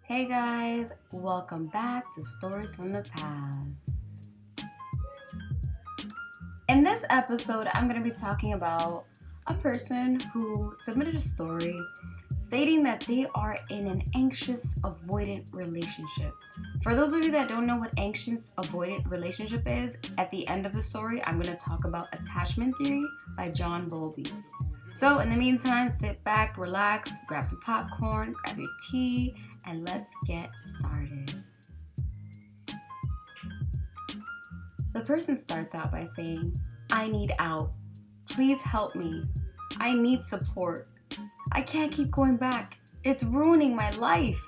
Hey guys, welcome back to Stories from the Past. In this episode, I'm going to be talking about a person who submitted a story stating that they are in an anxious avoidant relationship. For those of you that don't know what anxious avoidant relationship is, at the end of the story, I'm going to talk about attachment theory by John Bowlby. So, in the meantime, sit back, relax, grab some popcorn, grab your tea, and let's get started. The person starts out by saying, I need out. Please help me. I need support. I can't keep going back. It's ruining my life.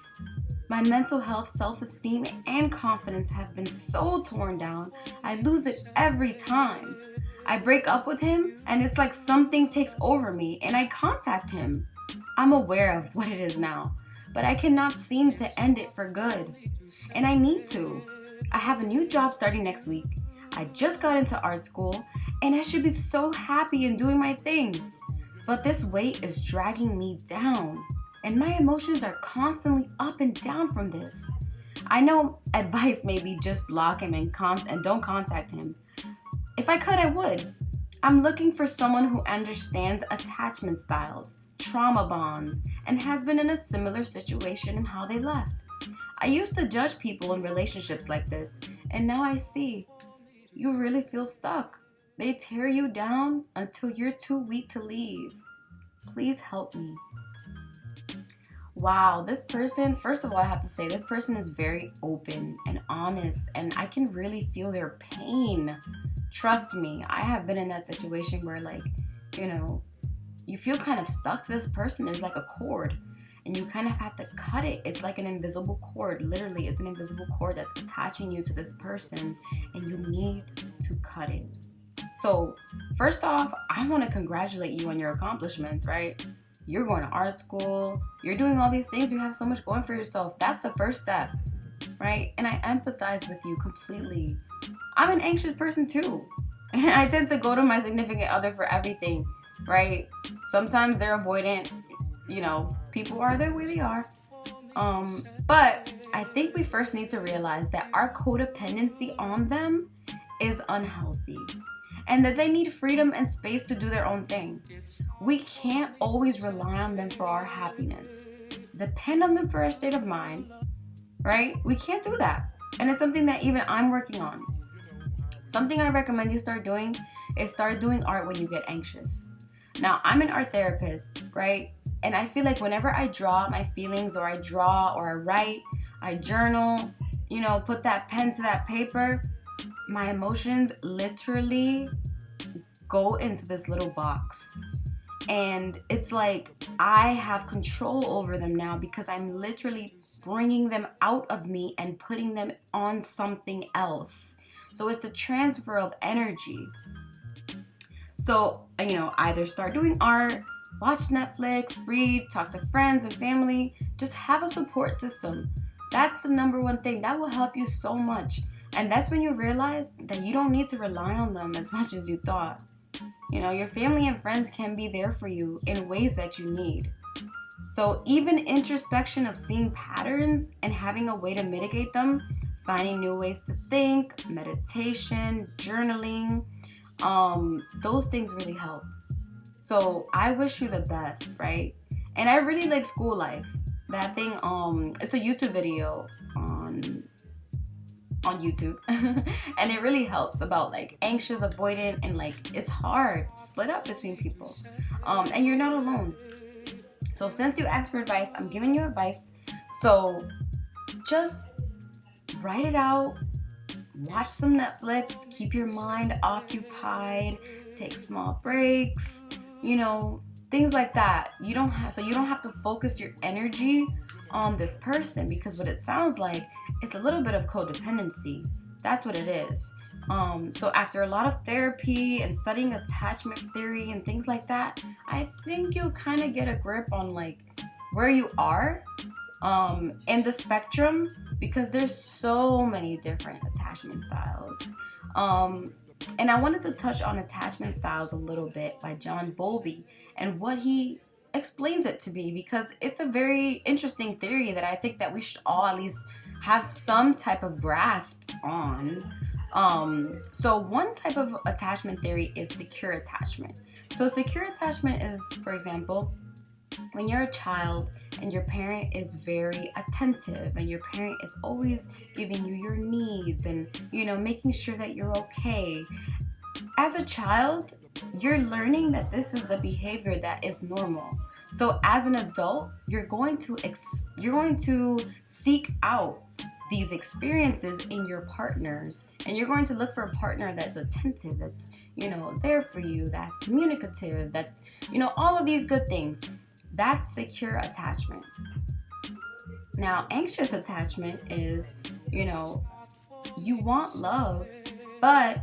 My mental health, self-esteem, and confidence have been so torn down, I lose it every time. I break up with him, and it's like something takes over me, and I contact him. I'm aware of what it is now, but I cannot seem to end it for good. And I need to. I have a new job starting next week. I just got into art school, and I should be so happy and doing my thing. But this weight is dragging me down, and my emotions are constantly up and down from this. I know advice may be just block him and don't contact him. If I could, I would. I'm looking for someone who understands attachment styles, trauma bonds, and has been in a similar situation and how they left. I used to judge people in relationships like this, and now I see you really feel stuck. They tear you down until you're too weak to leave. Please help me. Wow, this person, first of all, I have to say, this person is very open and honest, and I can really feel their pain. Trust me, I have been in that situation where, you feel kind of stuck to this person. There's like a cord, and you kind of have to cut it. It's like an invisible cord. Literally, it's an invisible cord that's attaching you to this person, and you need to cut it. So, first off, I want to congratulate you on your accomplishments, right? You're going to art school, you're doing all these things, you have so much going for yourself. That's the first step, right? And I empathize with you completely. I'm an anxious person too. And I tend to go to my significant other for everything, right? Sometimes they're avoidant, people are the way they are. But I think we first need to realize that our codependency on them is unhealthy, and that they need freedom and space to do their own thing. We can't always rely on them for our happiness. Depend on them for our state of mind, right? We can't do that. And it's something that even I'm working on. Something I recommend you start doing is start doing art when you get anxious. Now, I'm an art therapist, right? And I feel like whenever I draw my feelings, or I draw, or I write, I journal, put that pen to that paper, my emotions literally go into this little box. And it's like I have control over them now, because I'm literally bringing them out of me and putting them on something else. So it's a transfer of energy. So, either start doing art, watch Netflix, read, talk to friends and family, just have a support system. That's the number one thing. That will help you so much. And that's when you realize that you don't need to rely on them as much as you thought. Your family and friends can be there for you in ways that you need. So even introspection of seeing patterns and having a way to mitigate them, finding new ways to think, meditation, journaling, those things really help. So I wish you the best, right? And I really like School Life. That thing, it's a YouTube video on YouTube and it really helps about anxious avoidant, and it's hard split up between people, and you're not alone. So since you asked for advice, I'm giving you advice. So just write it out, watch some Netflix, keep your mind occupied, take small breaks, things like that. You don't have to focus your energy on this person, because what it sounds like, it's a little bit of codependency. That's what it is. So after a lot of therapy and studying attachment theory and things like that, I think you'll kind of get a grip on where you are in the spectrum, because there's so many different attachment styles. And I wanted to touch on attachment styles a little bit by John Bowlby and what he explains it to me, because it's a very interesting theory that I think that we should all at least have some type of grasp on. So one type of attachment theory is secure attachment. So secure attachment is, for example, when you're a child and your parent is very attentive and your parent is always giving you your needs and, making sure that you're okay. As a child, you're learning that this is the behavior that is normal. So as an adult, you're going to seek out these experiences in your partners, and you're going to look for a partner that's attentive, that's there for you, that's communicative, that's all of these good things. That's secure attachment. Now, anxious attachment is, you want love, but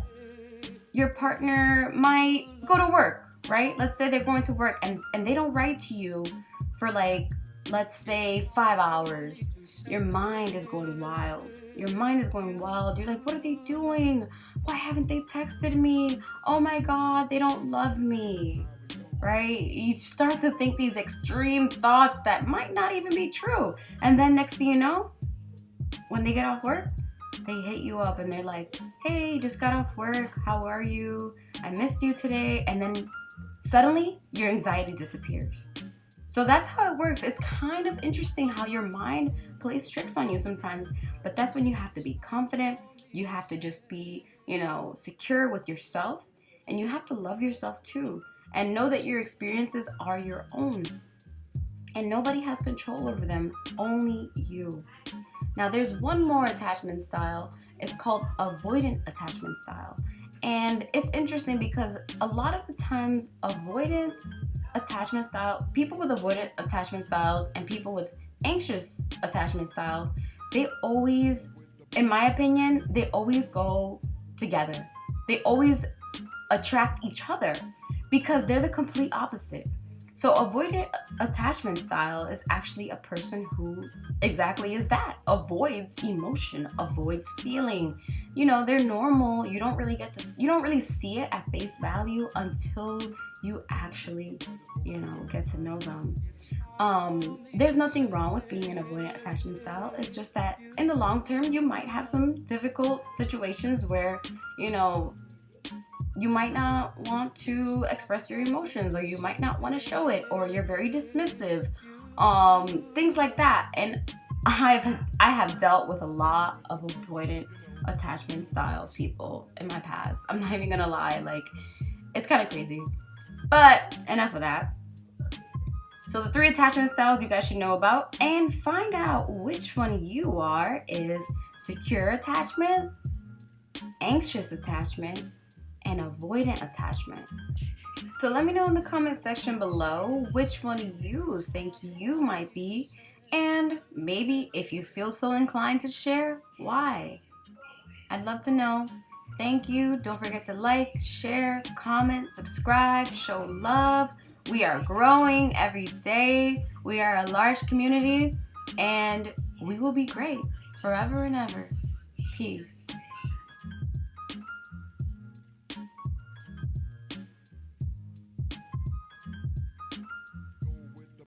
your partner might go to work, right? Let's say they're going to work and they don't write to you for let's say 5 hours. Your mind is going wild. You're like, what are they doing? Why haven't they texted me? Oh my God, they don't love me, right? You start to think these extreme thoughts that might not even be true. And then next thing you know, when they get off work, they hit you up and they're like, hey, just got off work. How are you? I missed you today. And then suddenly your anxiety disappears. So that's how it works. It's kind of interesting how your mind plays tricks on you sometimes. But that's when you have to be confident. You have to just be, secure with yourself. And you have to love yourself too. And know that your experiences are your own. And nobody has control over them, only you. Now, there's one more attachment style. It's called avoidant attachment style. And it's interesting because a lot of the times, avoidant attachment style, people with avoidant attachment styles and people with anxious attachment styles, they always, in my opinion, they always go together. They always attract each other because they're the complete opposite. So avoidant attachment style is actually a person who exactly is that. Avoids emotion, avoids feeling. They're normal. You don't really see it at face value until you actually, get to know them. There's nothing wrong with being an avoidant attachment style. It's just that in the long term, you might have some difficult situations where, you might not want to express your emotions, or you might not want to show it, or you're very dismissive, things like that. And I have dealt with a lot of avoidant attachment style people in my past. I'm not even gonna lie, it's kind of crazy. But enough of that. So the 3 attachment styles you guys should know about and find out which one you are is secure attachment, anxious attachment, and avoidant attachment. So let me know in the comment section below which one you think you might be, and maybe if you feel so inclined to share, why. I'd love to know. Thank you. Don't forget to like, share, comment, subscribe, show love. We are growing every day. We are a large community, and we will be great forever and ever. Peace.